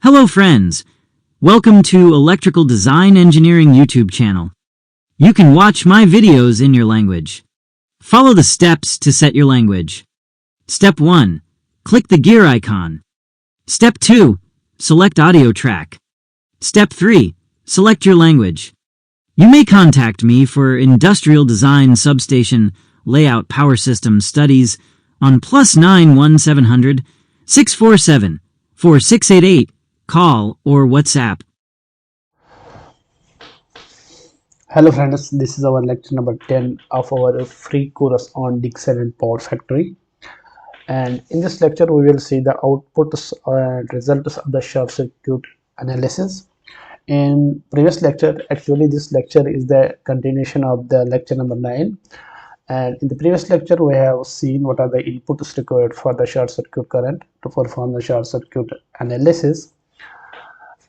Hello friends! Welcome to Electrical Design Engineering YouTube channel. You can watch my videos in your language. Follow the steps to set your language. Step 1. Click the gear icon. Step 2. Select audio track. Step 3. Select your language. You may contact me for industrial design substation layout power system studies on +9 1700 647 4688. Call or WhatsApp. Hello friends, this is our lecture number 10 of our free course on DIgSILENT PowerFactory, and in this lecture we will see the outputs and results of the short circuit analysis. In previous lecture, actually this lecture is the continuation of the lecture number 9, and in the previous lecture we have seen what are the inputs required for the short circuit current to perform the short circuit analysis,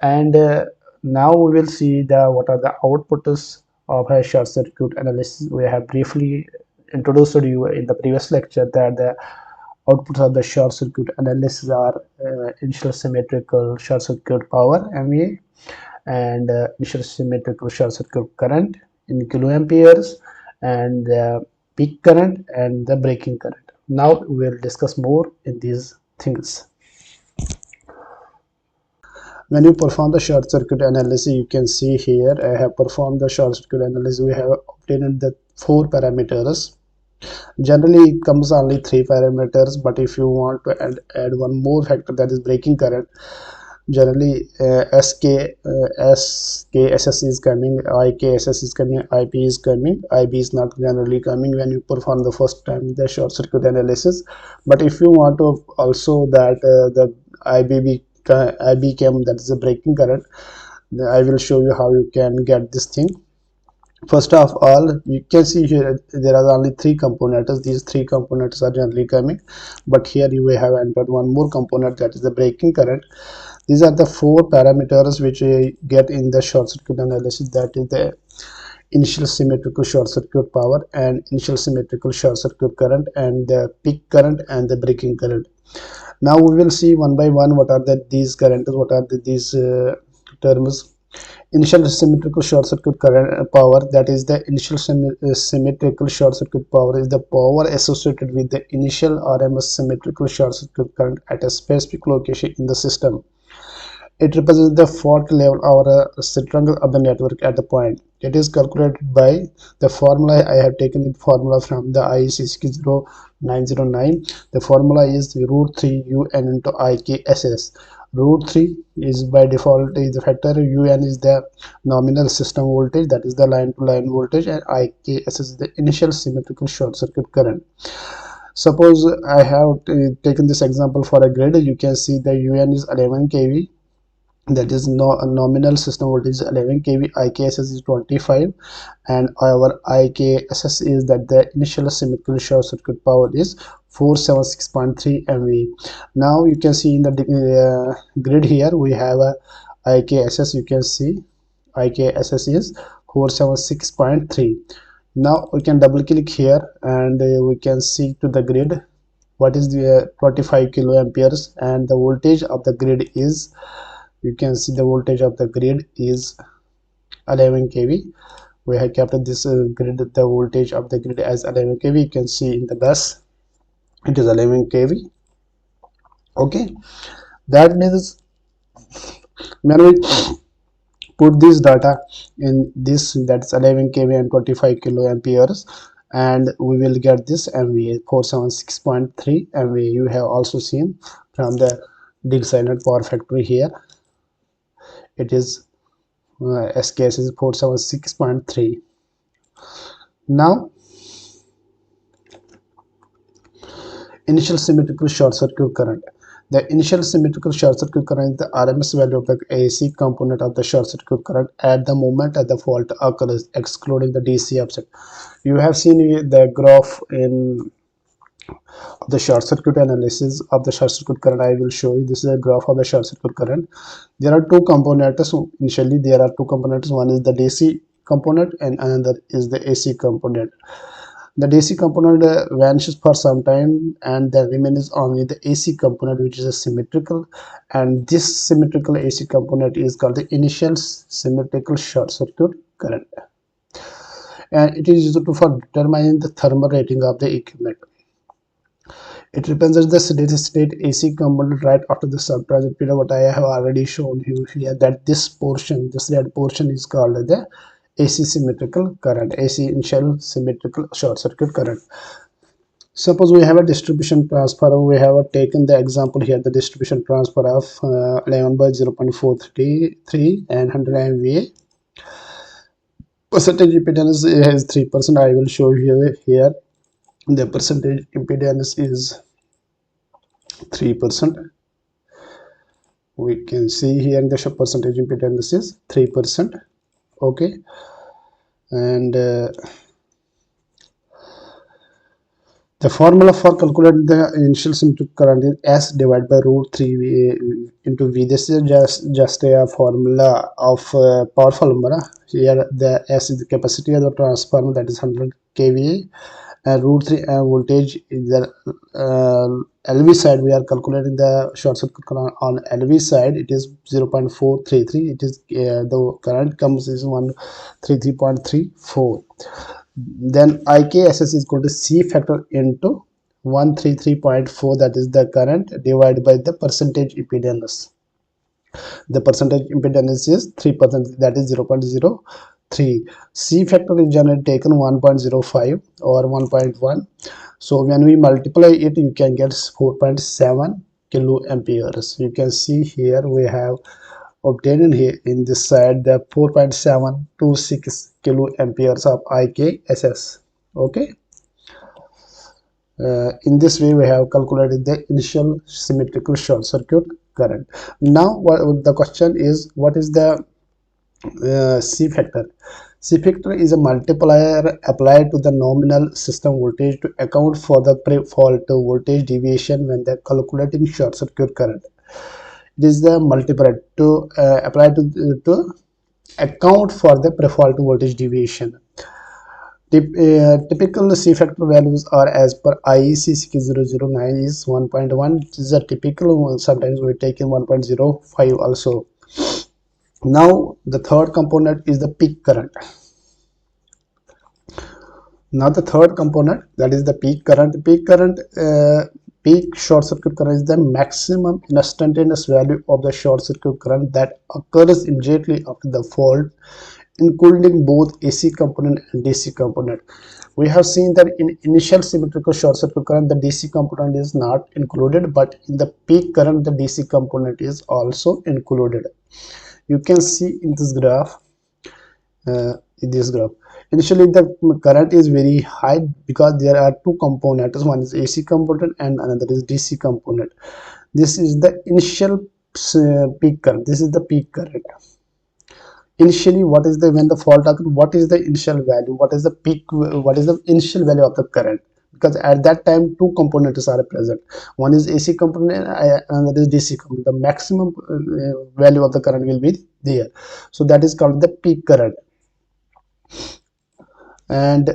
and now we will see what are the outputs of a short circuit analysis. We have briefly introduced to you in the previous lecture that the outputs of the short circuit analysis are initial symmetrical short circuit power MVA and initial symmetrical short circuit current in kiloamperes, and peak current and the breaking current. Now we will discuss more in these things. When you perform the short circuit analysis, you can see here I have performed the short circuit analysis. We have obtained the 4 parameters. Generally it comes only 3 parameters, but if you want to add one more factor, that is breaking current, generally SKSS is coming, IKSS is coming, IP is coming. IB is not generally coming when you perform the first time the short circuit analysis. But if you want to also that the IB came, that is the breaking current, I will show you how you can get this thing. First of all, you can see here there are only 3 components. These 3 components are generally coming, but here you have entered one more component, that is the breaking current. These are the 4 parameters which we get in the short circuit analysis, that is the initial symmetrical short circuit power and initial symmetrical short circuit current and the peak current and the breaking current. Now we will see one by one what are these currents, what are these terms. Initial symmetrical short circuit current power, that is the initial symmetrical short circuit power is the power associated with the initial RMS symmetrical short circuit current at a specific location in the system. It represents the fault level or strength of the network at the point. It is calculated by the formula. I have taken the formula from the IEC 60909. The formula is root 3 UN into IKSS. Root 3 is by default is the factor, UN is the nominal system voltage, that is the line to line voltage, and IKSS is the initial symmetrical short circuit current. Suppose I have taken this example for a grid. You can see the UN is 11 kV, that is nominal system voltage is 11 kV, IKSS is 25, and our IKSS is that the initial symmetrical short circuit power is 476.3 MV. Now you can see in the grid here we have a IKSS. You can see IKSS is 476.3. Now we can double click here and we can see to the grid what is the 25 kiloamperes, and the voltage of the grid is, you can see the voltage of the grid is 11 kV. We have kept this grid, the voltage of the grid as 11 kV. You can see in the bus it is 11 kV. Okay, that means when we put this data in this, that's 11 kV and 25 kiloamperes, and we will get this MVA 476.3 MVA. You have also seen from the DIgSILENT PowerFactory here. It is SKS is 476.3. Now initial symmetrical short circuit current. The initial symmetrical short circuit current is the RMS value of the AC component of the short circuit current at the moment at the fault occurs, excluding the DC offset. You have seen the graph in the short circuit analysis of the short circuit current. I will show you. This is a graph of the short circuit current. There are 2 components. Initially there are 2 components. One is the DC component and another is the AC component. The DC component vanishes for some time, and then remains only the AC component, which is a symmetrical, and this symmetrical AC component is called the initial symmetrical short circuit current, and it is used for determining the thermal rating of the equipment. It represents the steady state AC component right after the sub-transit period. What I have already shown you here, that this portion, this red portion, is called the AC symmetrical current, AC initial symmetrical short circuit current. Suppose we have a distribution transformer. We have taken the example here, the distribution transformer of 11 by 0.433 and 100 MVA. Percentage impedance is 3%. I will show you here. The percentage impedance is 3%. We can see here the percentage impedance is 3%. Okay, and the formula for calculating the initial symmetrical current is S divided by root 3 into V. This is just a formula of power formula. Here the S is the capacity of the transformer, that is 100 kVA, and root 3 voltage is the LV side. We are calculating the short circuit current on LV side. It is 0.433. It is the current comes is 133.34. Then IKSS is equal to C factor into 133.4, that is the current, divided by the percentage impedance. The percentage impedance is 3%, that is 0.03. C factor is generally taken 1.05 or 1.1. So when we multiply it, you can get 4.7 kiloamperes. You can see here we have obtained here in this side the 4.726 kiloamperes of IKSS. Okay. In this way we have calculated the initial symmetrical short circuit current. Now the question is, what is the C factor? C factor is a multiplier applied to the nominal system voltage to account for the pre-fault voltage deviation when the calculating short circuit current. It is the multiplier to apply to account for the pre-fault voltage deviation. Typical C factor values are as per IEC 6009 is 1.1. It is a typical one. Sometimes we take in 1.05 also. Now the third component is the peak current. Now the third component, that is the peak current. Peak short circuit current is the maximum instantaneous value of the short circuit current that occurs immediately after the fault, including both AC component and DC component. We have seen that in initial symmetrical short circuit current the DC component is not included, but in the peak current the DC component is also included. You can see in this graph. Initially the current is very high because there are two components. One is AC component and another is DC component. This is the initial peak current. This is the peak current. Initially, what is the, when the fault occurs, what is the initial value, what is the peak, what is the initial value of the current? Because at that time two components are present. One is AC component and another is DC component. The maximum value of the current will be there. So that is called the peak current. And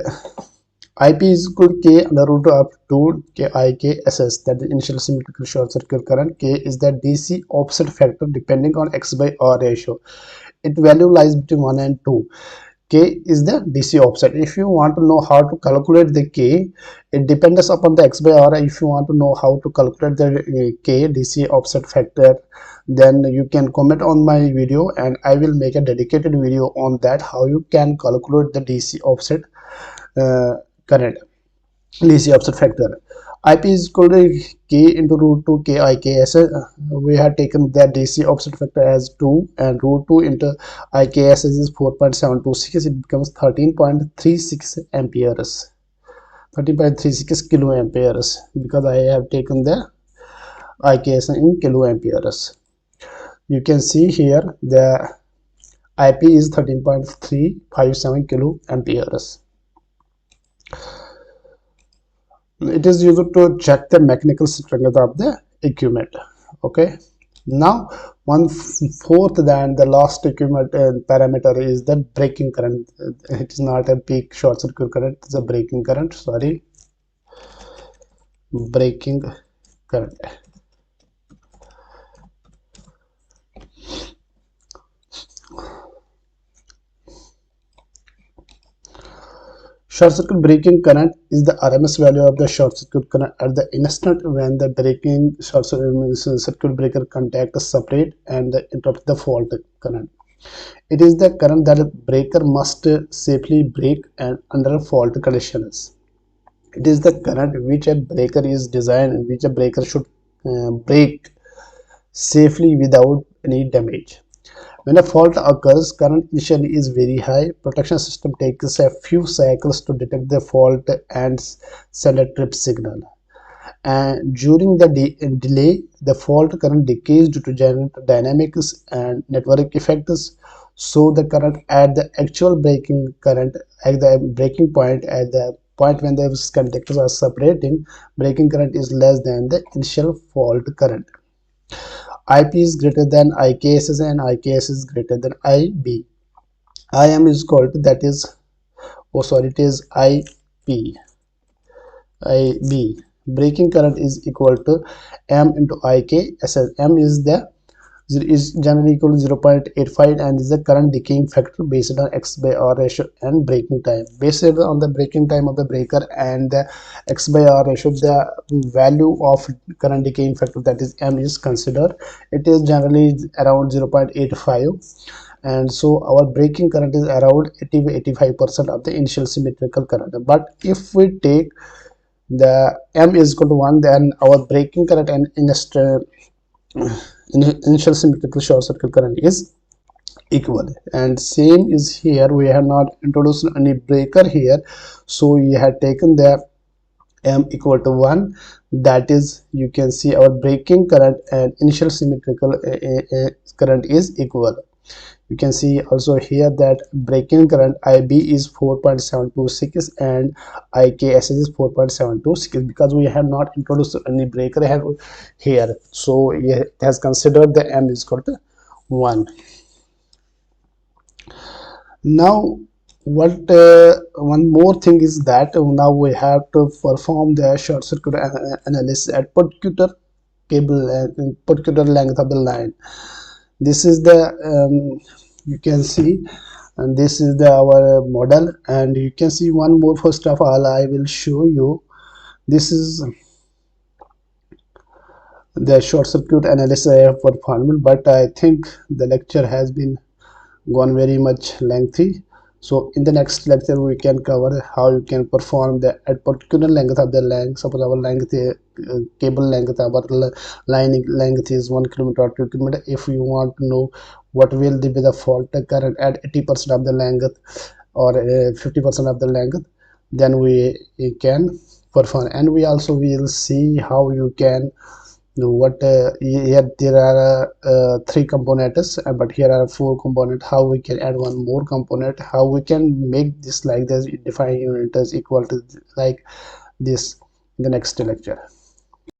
IP is equal to K under root of 2 KIKSS, that is initial symmetrical short circuit current. K is the DC offset factor depending on X by R ratio. Its value lies between 1 and 2. K is the DC offset. If you want to know how to calculate the K, it depends upon the X by R. If you want to know how to calculate the K, DC offset factor, then you can comment on my video and I will make a dedicated video on that, how you can calculate the DC offset current, DC offset factor. IP is equal to K into root 2 KIKS. We have taken that DC offset factor as 2 and root 2 into IKS is 4.726. It becomes 13.36 amperes, 13.36 kiloamperes, because I have taken the IKS in kiloamperes. You can see here the IP is 13.357 kiloamperes. It is used to check the mechanical strength of the equipment. Okay, Now, fourth than the last equivalent parameter is the breaking current. It is not a peak short circuit current, it's a breaking current. Sorry, breaking current. Short circuit breaking current is the RMS value of the short circuit current at the instant when the breaking circuit breaker contact separate and interrupt the fault current. It is the current that a breaker must safely break and under fault conditions. It is the current which a breaker is designed, which a breaker should break safely without any damage. When a fault occurs, current initially is very high. Protection system takes a few cycles to detect the fault and send a trip signal. And during the delay, the fault current decays due to dynamics and network effects. So the current at the actual breaking current at the breaking point, at the point when the conductors are separating, breaking current is less than the initial fault current. IP is greater than IKSS and IKS is greater than IB. IM is called to, that is, oh sorry, it is IP. IB. Breaking current is equal to M into IKSS. M is generally equal to 0.85 and is the current decaying factor based on X by R ratio and breaking time. Based on the breaking time of the breaker and the X by R ratio, the value of current decaying factor, that is M, is considered. It is generally around 0.85, and so our breaking current is around 80-85% of the initial symmetrical current. But if we take the M is equal to 1, then our breaking current and initial symmetrical short circuit current is equal. And same is here, we have not introduced any breaker here, so we have taken the M equal to 1, that is, you can see our breaking current and initial symmetrical current is equal. You can see also here that breaking current IB is 4.726 and IKSS is 4.726 because we have not introduced any breaker here, so it has considered the M is equal to 1. Now what one more thing is that now we have to perform the short circuit analysis at particular cable and particular length of the line. This is the you can see, and this is the our model, and you can see one more. First of all, I will show you, this is the short circuit analysis I have performed, but I think the lecture has been gone very much lengthy. So in the next lecture we can cover how you can perform the at particular length of the line. Suppose our length cable length, our line length is 1 kilometer or 2 kilometer. If you want to know what will be the fault current at 80% of the length or 50% of the length, then we can perform. And we also will see how you can what here there are 3 components, but here are 4 components. How we can add one more component, how we can make this like this, define unit as equal to like this in the next lecture.